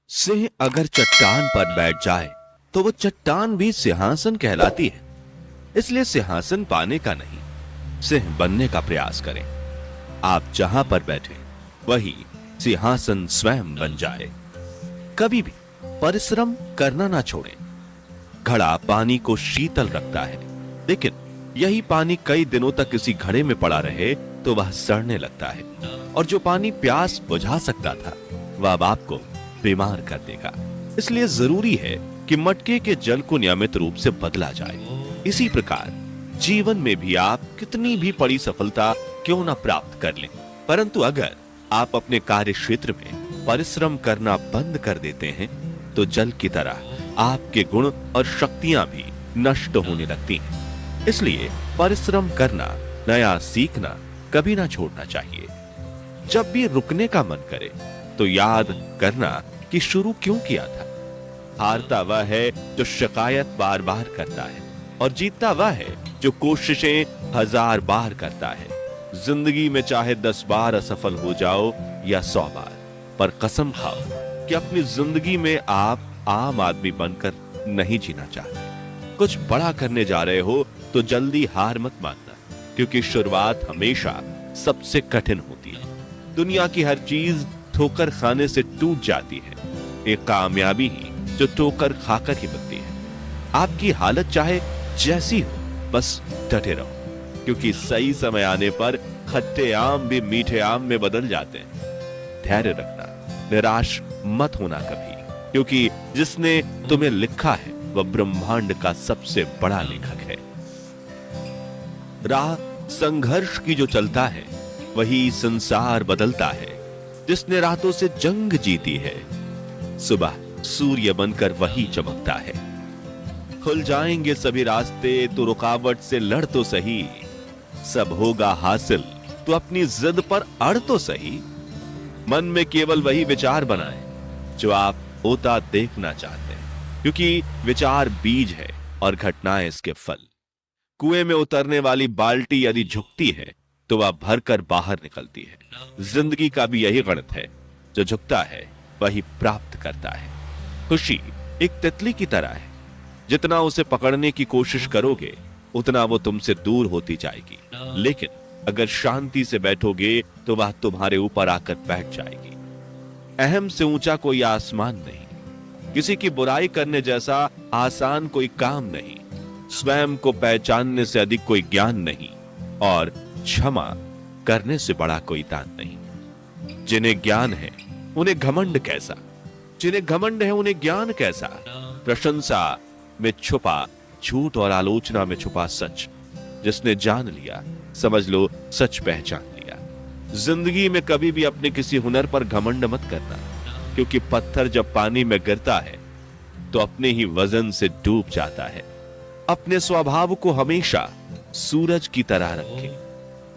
सिंह अगर चट्टान पर बैठ जाए तो वो चट्टान भी सिंहासन कहलाती है। इसलिए सिंहासन पाने का नहीं, सिंह बनने का प्रयास करें। आप जहां पर बैठे वही सिंहासन स्वयं बन जाए। कभी भी परिश्रम करना ना छोड़ें। घड़ा पानी को शीतल रखता है, लेकिन यही पानी कई दिनों तक किसी घड़े में पड़ा रहे तो वह सड़ने लगता है, और जो पानी प्यास बुझा सकता था वह अब आपको बीमार कर देगा। इसलिए जरूरी है कि मटके के जल को नियमित रूप से बदला जाए। इसी प्रकार जीवन में भी आप कितनी भी बड़ी सफलता क्यों ना प्राप्त कर लें, परंतु अगर आप अपने कार्य क्षेत्र में परिश्रम करना बंद कर देते हैं तो जल की तरह आपके गुण और शक्तियां भी नष्ट होने लगती हैं। इसलिए परिश्रम करना, नया सीखना कभी ना छोड़ना चाहिए। जब भी रुकने का मन करे तो याद करना कि शुरू क्यों किया था। हारता वह है जो शिकायत बार बार करता है, और जीतता वह है जो कोशिशें 1000 बार करता है। जिंदगी में चाहे 10 बार असफल हो जाओ या 100 बार, पर कसम खाओ कि अपनी जिंदगी में आप आम आदमी बनकर नहीं जीना चाहते। कुछ बड़ा करने जा रहे हो तो जल्दी हार मत मानना, क्योंकि शुरुआत हमेशा सबसे कठिन होती है। दुनिया की हर चीज ठोकर खाने से टूट जाती है, एक कामयाबी ही जो ठोकर खाकर ही बनती है। आपकी हालत चाहे जैसी हो, बस डटे रहो, क्योंकि सही समय आने पर खट्टे आम भी मीठे आम में बदल जाते हैं। धैर्य रखना, निराश मत होना कभी, क्योंकि जिसने तुम्हें लिखा है वह ब्रह्मांड का सबसे बड़ा लेखक है। राह संघर्ष की जो चलता है वही संसार बदलता है। जिसने रातों से जंग जीती है, सुबह सूर्य बनकर वही चमकता है। खुल जाएंगे सभी रास्ते तो रुकावट से लड़ तो सही, सब होगा हासिल तो अपनी जिद पर अड़ तो सही। मन में केवल वही विचार बनाएं जो आप होता देखना चाहते हैं, क्योंकि विचार बीज है और घटनाएं इसके फल। कुएं में उतरने वाली बाल्टी यदि झुकती है तो वह भरकर बाहर निकलती है। जिंदगी का भी यही गणित है, जो झुकता है वही प्राप्त करता है। खुशी एक तितली की तरह है, जितना उसे पकड़ने की कोशिश करोगे उतना वो तुमसे दूर होती जाएगी, लेकिन अगर शांति से बैठोगे तो वह तुम्हारे ऊपर आकर बैठ जाएगी। अहम से ऊंचा कोई आसमान नहीं, किसी की बुराई करने जैसा आसान कोई काम नहीं, स्वयं को पहचानने से अधिक कोई ज्ञान नहीं, और क्षमा करने से बड़ा कोई दान नहीं। जिन्हें ज्ञान है उन्हें घमंड कैसा, जिन्हें घमंड है उन्हें ज्ञान कैसा। प्रशंसा में छुपा झूठ और आलोचना में छुपा सच, जिसने जान लिया समझ लो सच पहचान लिया। जिंदगी में कभी भी अपने किसी हुनर पर घमंड मत करना, क्योंकि पत्थर जब पानी में गिरता है तो अपने ही वजन से डूब जाता है। अपने स्वभाव को हमेशा सूरज की तरह रखें,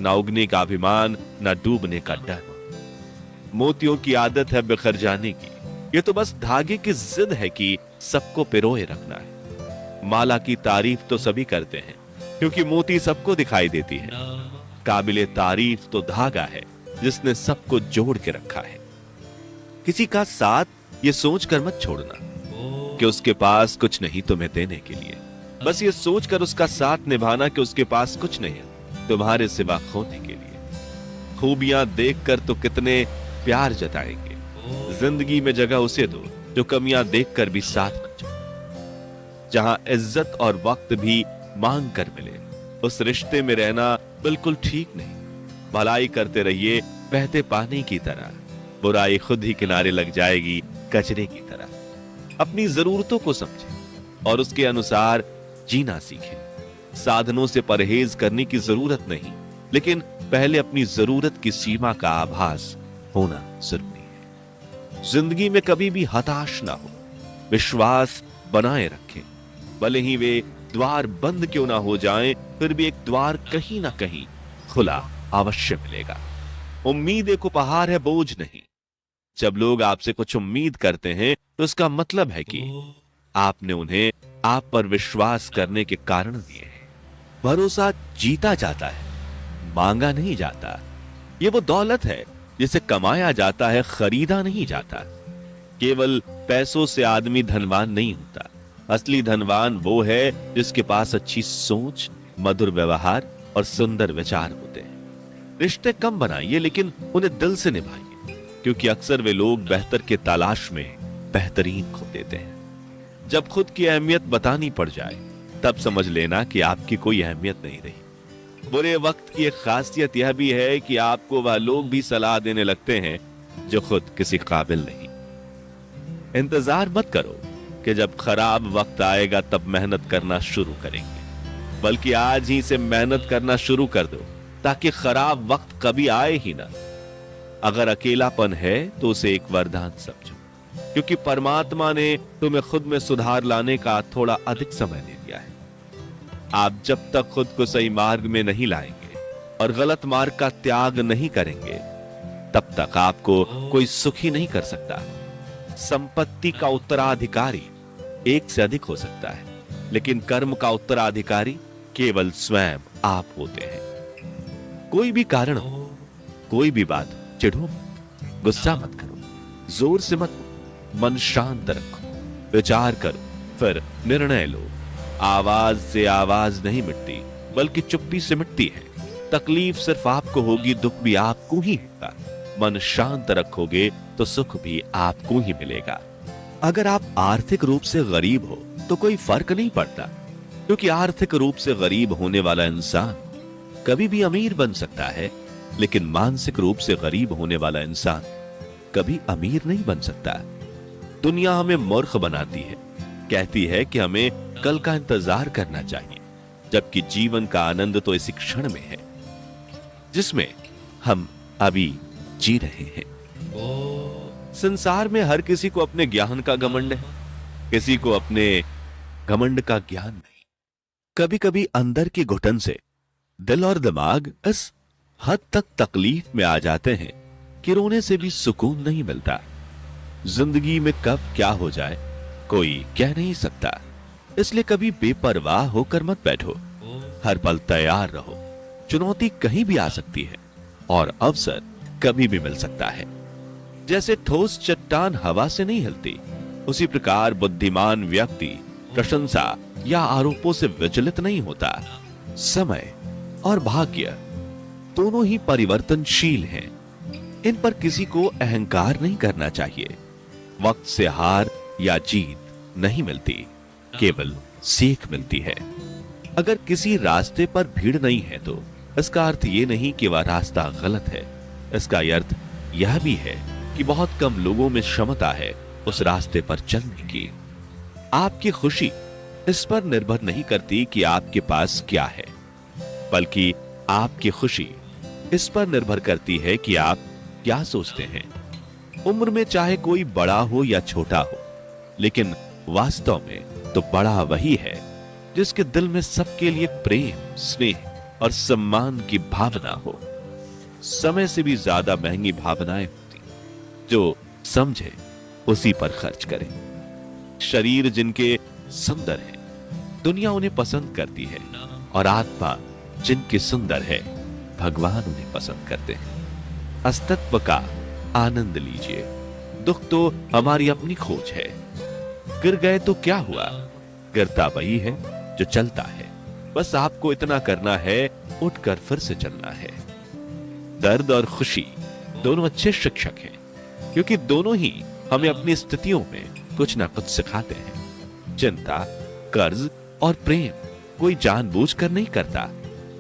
ना उगने का अभिमान, ना डूबने का डर। मोतियों की आदत है बिखर जाने की, ये तो बस धागे की जिद है कि सबको पिरोए रखना है। माला की तारीफ तो सभी करते हैं, क्योंकि मोती सबको दिखाई देती है। काबिले तारीफ तो धागा है जिसने सबको जोड़ के रखा है। किसी का साथ ये सोचकर मत छोड़ना कि उसके पास कुछ नहीं तुम्हें देने के लिए, बस ये सोचकर उसका साथ निभाना कि उसके पास कुछ नहीं है तुम्हारे सिवा खोने के लिए। खूबियां देखकर तो कितने प्यार जताएंगे, जिंदगी में जगह उसे दो जो कमियां देखकर भी साथ न जाए। जहां इज्जत और वक्त भी मांग कर मिले, उस रिश्ते में रहना बिल्कुल ठीक नहीं। भलाई करते रहिए बहते पानी की तरह, बुराई खुद ही किनारे लग जाएगी कचरे की तरह। अपनी जरूरतों को समझें और उसके अनुसार जीना सीखें। साधनों से परहेज करने की जरूरत नहीं, लेकिन पहले अपनी जरूरत की सीमा का आभास होना जरूरी है। जिंदगी में कभी भी हताश ना हो, विश्वास बनाए रखें। भले ही वे द्वार बंद क्यों ना हो जाएं, फिर भी एक द्वार कहीं ना कहीं खुला अवश्य मिलेगा। उम्मीद एक उपहार है, बोझ नहीं। जब लोग आपसे कुछ उम्मीद करते हैं तो इसका मतलब है कि आपने उन्हें आप पर विश्वास करने के कारण दिए हैं। भरोसा जीता जाता है, मांगा नहीं जाता। ये वो दौलत है जिसे कमाया जाता है खरीदा नहीं जाता। केवल पैसों से आदमी धनवान नहीं होता। असली धनवान वो है जिसके पास अच्छी सोच, मधुर व्यवहार और सुंदर विचार होते हैं। रिश्ते कम बनाइए लेकिन उन्हें दिल से निभाइए, क्योंकि अक्सर वे लोग बेहतर के तलाश में बेहतरीन खो देते हैं। जब खुद की अहमियत बतानी पड़ जाए तब समझ लेना कि आपकी कोई अहमियत नहीं रही। बुरे वक्त की एक खासियत यह भी है कि आपको वह लोग भी सलाह देने लगते हैं जो खुद किसी काबिल नहीं। इंतजार मत करो कि जब खराब वक्त आएगा तब मेहनत करना शुरू करेंगे, बल्कि आज ही से मेहनत करना शुरू कर दो ताकि खराब वक्त कभी आए ही ना। अगर अकेलापन है तो उसे एक वरदान समझो, क्योंकि परमात्मा ने तुम्हें खुद में सुधार लाने का थोड़ा अधिक समय दे दिया है। आप जब तक खुद को सही मार्ग में नहीं लाएंगे और गलत मार्ग का त्याग नहीं करेंगे तब तक आपको कोई सुखी नहीं कर सकता। संपत्ति का उत्तराधिकारी एक से अधिक हो सकता है, लेकिन कर्म का उत्तराधिकारी केवल स्वयं आप होते हैं। कोई भी कारण हो, कोई भी बात, चिढ़ो मत, गुस्सा मत करो, जोर से मत, मन शांत रखो, विचार करो, फिर निर्णय लो। आवाज से आवाज नहीं मिटती, बल्कि चुप्पी से मिटती है। तकलीफ सिर्फ आपको होगी, दुख भी आपको ही होगा। मन शांत रखोगे तो सुख भी आपको ही मिलेगा। अगर आप आर्थिक रूप से गरीब हो तो कोई फर्क नहीं पड़ता, क्योंकि आर्थिक रूप से गरीब होने वाला इंसान कभी भी अमीर बन सकता है, लेकिन मानसिक रूप से गरीब होने वाला इंसान कभी अमीर नहीं बन सकता। दुनिया हमें मूर्ख बनाती है, कहती है कि हमें कल का इंतजार करना चाहिए, जबकि जीवन का आनंद तो इसी क्षण में है जिसमें हम अभी जी रहे हैं। संसार में हर किसी को अपने ज्ञान का घमंड है, किसी को अपने घमंड का ज्ञान नहीं। कभी कभी अंदर की घुटन से दिल और दिमाग इस हद तक तकलीफ में आ जाते हैं कि रोने से भी सुकून नहीं मिलता। जिंदगी में कब क्या हो जाए कोई कह नहीं सकता, इसलिए कभी बेपरवाह होकर मत बैठो। हर पल तैयार रहो, चुनौती कहीं भी आ सकती है और अवसर कभी भी मिल सकता है। जैसे ठोस चट्टान हवा से नहीं हिलती, उसी प्रकार बुद्धिमान व्यक्ति प्रशंसा या आरोपों से विचलित नहीं होता। समय और भाग्य दोनों ही परिवर्तनशील हैं, इन पर किसी को अहंकार नहीं करना चाहिए। वक्त से हार या जीत नहीं मिलती, केवल सीख मिलती है। अगर किसी रास्ते पर भीड़ नहीं है तो इसका अर्थ यह नहीं कि वह रास्ता गलत है। इसका अर्थ यह भी है कि बहुत कम लोगों में क्षमता है उस रास्ते पर चलने की। आपकी खुशी इस पर निर्भर नहीं करती कि आपके पास क्या है, बल्कि आपकी खुशी इस पर निर्भर करती है कि आप क्या सोचते हैं। उम्र में चाहे कोई बड़ा हो या छोटा हो, लेकिन वास्तव में तो बड़ा वही है जिसके दिल में सबके लिए प्रेम, स्नेह और सम्मान की भावना हो। समय से भी ज्यादा महंगी भावनाएं होती, जो समझे उसी पर खर्च करे। शरीर जिनके सुंदर है दुनिया उन्हें पसंद करती है, और आत्मा जिनकी सुंदर है भगवान उन्हें पसंद करते हैं। अस्तित्व का आनंद लीजिए। दुख तो हमारी अपनी खोज है। गिर गए तो क्या हुआ, गिरता वही है जो चलता है। बस आपको इतना करना है, उठकर फिर से चलना है। दर्द और खुशी दोनों अच्छे शिक्षक हैं, क्योंकि दोनों ही हमें अपनी स्थितियों में कुछ ना कुछ सिखाते हैं। चिंता, कर्ज और प्रेम कोई जानबूझकर नहीं करता,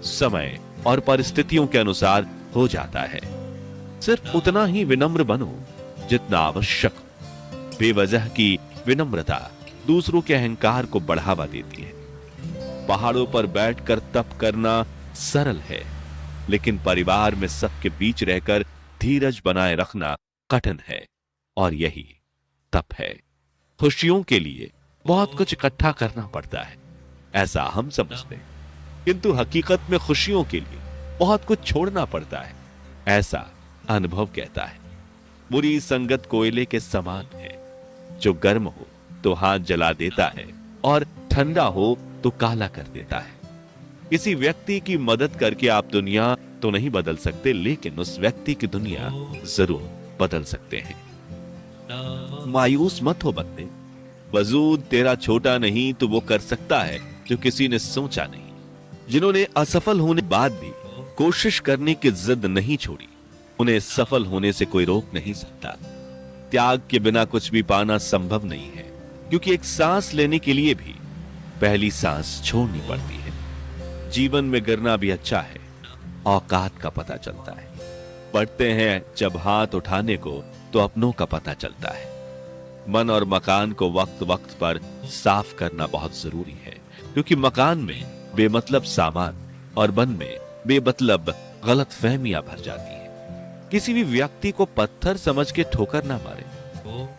समय और परिस्थितियों के अनुसार हो जाता है। सिर्फ उतना ही विनम्र बनो जितना आवश्यक हो। बेवजह की विनम्रता दूसरों के अहंकार को बढ़ावा देती है। पहाड़ों पर बैठकर तप करना सरल है, लेकिन परिवार में सबके बीच रहकर धीरज बनाए रखना कठिन है, और यही तप है। खुशियों के लिए बहुत कुछ इकट्ठा करना पड़ता है, ऐसा हम समझते हैं, किंतु हकीकत में खुशियों के लिए बहुत कुछ छोड़ना पड़ता है, ऐसा अनुभव कहता है। बुरी संगत कोयले के समान है, जो गर्म हो तो हाथ जला देता है और ठंडा हो तो काला कर देता है। किसी व्यक्ति की मदद करके आप दुनिया तो नहीं बदल सकते, लेकिन उस व्यक्ति की दुनिया जरूर बदल सकते हैं। मायूस मत हो बंदे, वजूद तेरा छोटा नहीं तो वो कर सकता है जो किसी ने सोचा नहीं। जिन्होंने असफल होने बाद भी कोशिश करने की जिद नहीं छोड़ी, उन्हें सफल होने से कोई रोक नहीं सकता। त्याग के बिना कुछ भी पाना संभव नहीं है, क्योंकि एक सांस लेने के लिए भी पहली सांस छोड़नी पड़ती है। जीवन में गिरना भी अच्छा है, औकात का पता चलता है। पढ़ते हैं जब हाथ उठाने को तो अपनों का पता चलता है। मन और मकान को वक्त वक्त पर साफ करना बहुत जरूरी है, क्योंकि मकान में बेमतलब सामान और मन में बेमतलब गलत फहमियां भर जाती है। किसी भी व्यक्ति को पत्थर समझ के ठोकर ना मारे,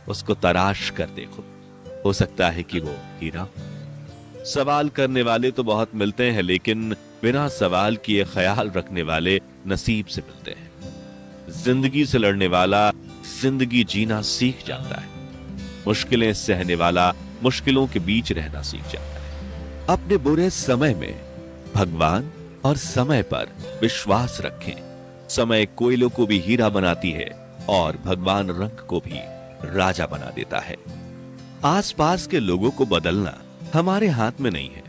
उसको तराश कर देखो, हो सकता है कि वो हीरा। सवाल करने वाले तो बहुत मिलते हैं, लेकिन बिना सवाल किए ख्याल रखने वाले नसीब से मिलते हैं। जिंदगी से लड़ने वाला जिंदगी जीना सीख जाता है। मुश्किलें सहने वाला मुश्किलों के बीच रहना सीख जाता है। अपने बुरे समय में भगवान और समय पर विश्वास रखें। समय कोयलों को भी हीरा बनाती है और भगवान रंग को भी राजा बना देता है। आसपास के लोगों को बदलना हमारे हाथ में नहीं है,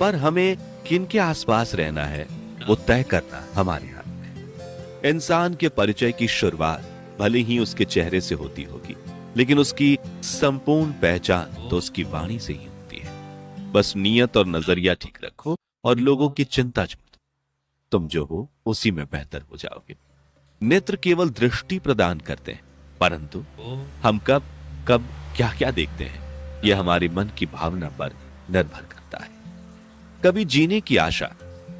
पर हमें किनके आसपास रहना है वो तय करना हमारे हाथ में। इंसान के परिचय की शुरुआत भले ही उसके चेहरे से होती होगी, लेकिन उसकी संपूर्ण पहचान तो उसकी वाणी से ही होती है। बस नियत और नजरिया ठीक रखो और लोगों की चिंता छोड़ दो। तुम जो हो उसी में बेहतर हो जाओगे। नेत्र केवल दृष्टि प्रदान करते हैं, परंतु हम कब कब क्या क्या देखते हैं यह हमारे मन की भावना पर निर्भर करता है। कभी जीने की आशा,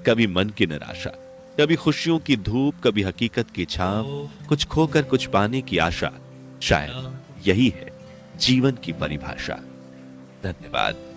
कभी मन की निराशा, कभी खुशियों की धूप, कभी हकीकत की छांव, कुछ खोकर कुछ पाने की आशा। शायद यही है जीवन की परिभाषा। धन्यवाद।